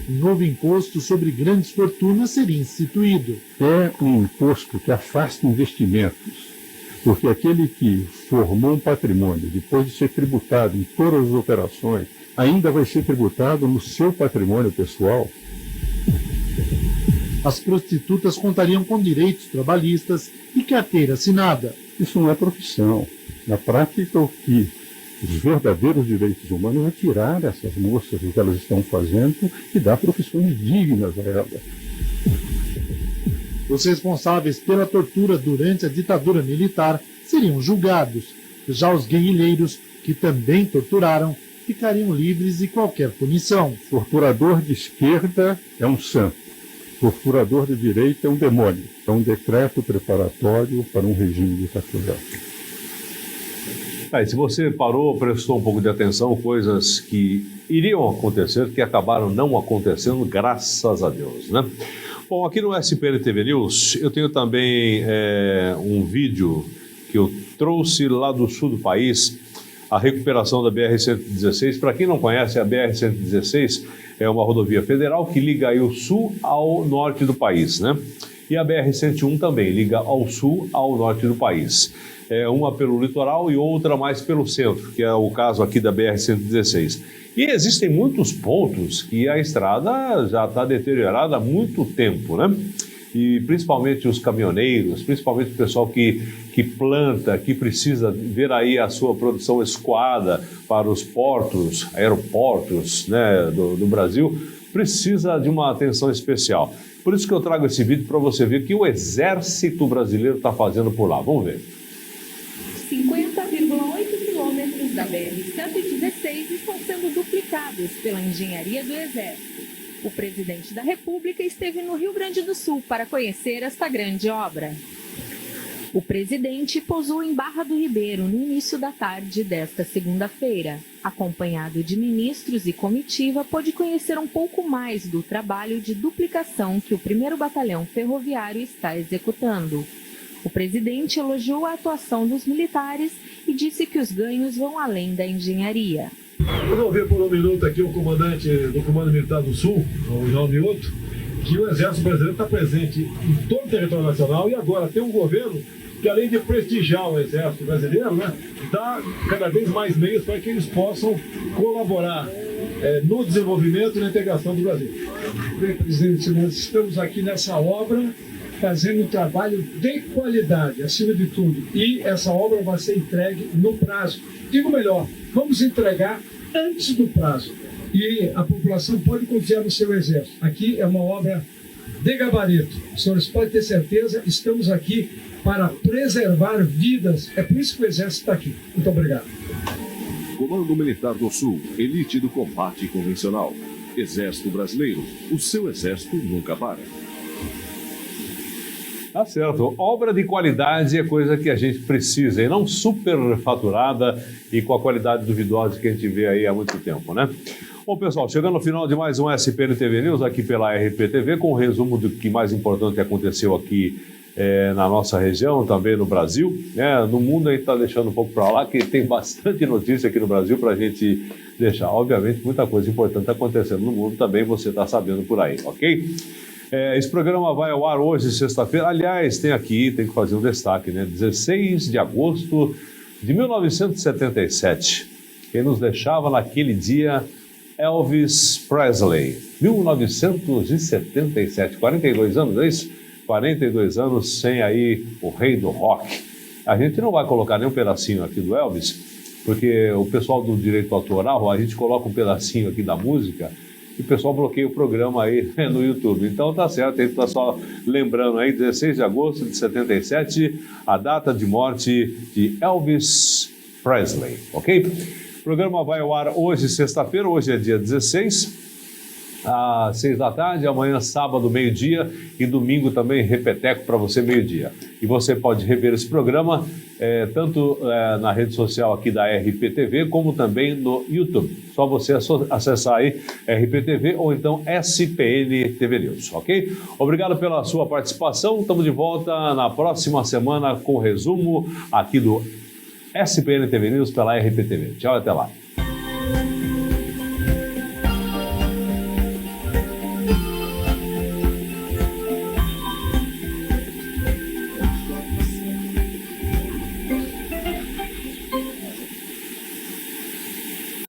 Um novo imposto sobre grandes fortunas seria instituído. É um imposto que afasta investimentos, porque aquele que formou um patrimônio, depois de ser tributado em todas as operações, ainda vai ser tributado no seu patrimônio pessoal. As prostitutas contariam com direitos trabalhistas e carteira assinada. Isso não é profissão. Na prática, o que os verdadeiros direitos humanos é tirar essas moças do que elas estão fazendo e dar profissões dignas a elas. Os responsáveis pela tortura durante a ditadura militar seriam julgados. Já os guerrilheiros, que também torturaram, ficariam livres de qualquer punição. Torturador de esquerda é um santo. Torturador de direita é um demônio. É um decreto preparatório para um regime ditatorial. Se você parou, prestou um pouco de atenção, coisas que iriam acontecer, que acabaram não acontecendo, graças a Deus, né? Bom, aqui no SPN TV News, eu tenho também um vídeo que eu trouxe lá do sul do país, a recuperação da BR-116. Para quem não conhece, a BR-116 é uma rodovia federal que liga aí o sul ao norte do país, né? E a BR-101 também liga ao sul ao norte do país. Uma pelo litoral e outra mais pelo centro, que é o caso aqui da BR-116. E existem muitos pontos que a estrada já está deteriorada há muito tempo, né? E principalmente os caminhoneiros, principalmente o pessoal que planta, que precisa ver aí a sua produção escoada para os portos, aeroportos, né, do Brasil, precisa de uma atenção especial. Por isso que eu trago esse vídeo para você ver o que o Exército Brasileiro está fazendo por lá. Vamos ver. 50,8 quilômetros da BR-116 estão sendo duplicados pela engenharia do Exército. O presidente da República esteve no Rio Grande do Sul para conhecer esta grande obra. O presidente pousou em Barra do Ribeiro no início da tarde desta segunda-feira. Acompanhado de ministros e comitiva, pôde conhecer um pouco mais do trabalho de duplicação que o 1º Batalhão Ferroviário está executando. O presidente elogiou a atuação dos militares e disse que os ganhos vão além da engenharia. Eu vou ver por um minuto aqui o comandante do Comando Militar do Sul, o João Mioto, que o Exército Brasileiro está presente em todo o território nacional e agora tem um governo que, além de prestigiar o Exército Brasileiro, né, dá cada vez mais meios para que eles possam colaborar no desenvolvimento e na integração do Brasil. Bem, presidente, nós estamos aqui nessa obra fazendo um trabalho de qualidade, acima de tudo. E essa obra vai ser entregue no prazo. Digo melhor, vamos entregar antes do prazo. E a população pode confiar no seu Exército. Aqui é uma obra de gabarito. Os senhores podem ter certeza, estamos aqui para preservar vidas. É por isso que o Exército está aqui. Muito obrigado. Comando Militar do Sul, elite do combate convencional. Exército Brasileiro, o seu exército nunca para. Tá certo. Obra de qualidade é coisa que a gente precisa e não superfaturada e com a qualidade duvidosa que a gente vê aí há muito tempo, né? Bom, pessoal, chegando ao final de mais um SPN TV News aqui pela RPTV, com um resumo do que mais importante aconteceu aqui na nossa região, também no Brasil, né? No mundo a gente está deixando um pouco para lá, que tem bastante notícia aqui no Brasil para a gente deixar. Obviamente, muita coisa importante acontecendo no mundo também, você está sabendo por aí, ok? Esse programa vai ao ar hoje, sexta-feira. Aliás, tem que fazer um destaque, né? 16 de agosto de 1977. Quem nos deixava naquele dia, Elvis Presley. 1977, 42 anos, é isso? 42 anos sem aí o rei do rock. A gente não vai colocar nenhum pedacinho aqui do Elvis, porque o pessoal do direito autoral, a gente coloca um pedacinho aqui da música e o pessoal bloqueia o programa aí no YouTube. Então tá certo, a gente tá só lembrando aí, 16 de agosto de 77, a data de morte de Elvis Presley, ok? O programa vai ao ar hoje, sexta-feira, hoje é dia 16, às 6 da tarde, amanhã sábado, meio-dia, e domingo também repeteco para você, meio-dia. E você pode rever esse programa tanto na rede social aqui da RPTV, como também no YouTube. Só você acessar aí RPTV ou então SPN TV News, ok? Obrigado pela sua participação. Estamos de volta na próxima semana com o resumo aqui do SPN TV News pela RPTV. Tchau, até lá.